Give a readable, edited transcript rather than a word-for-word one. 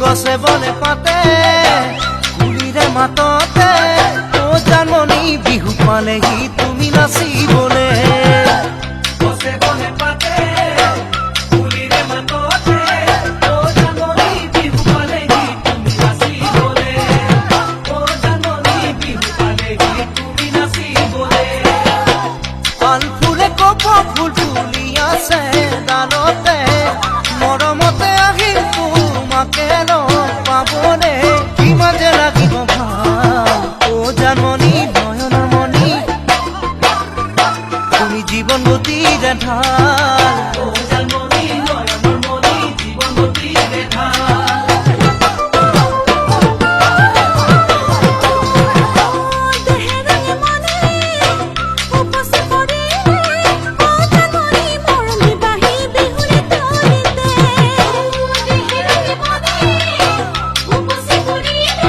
গছে বনে পাতে কুলিৰে মাততে ও জানমণি বিহু পালেহি তুমি নাচিবলে গছে বনে পাতে কুলিৰে মাততে ও জানমণি বিহু পালেহি তুমি নাচিবলে ও জানমণি বিহু পালেহি তুমি নাচিবলে পান ফুলে কপৌ ফুল ফুলি আছে ডালতে মৰমতে আহিল তোমাকে পাবনে কিমান যে লাগিব ভাল ও জানমণি নয়নমণি তুমি জীৱন গতিৰে ঢাল।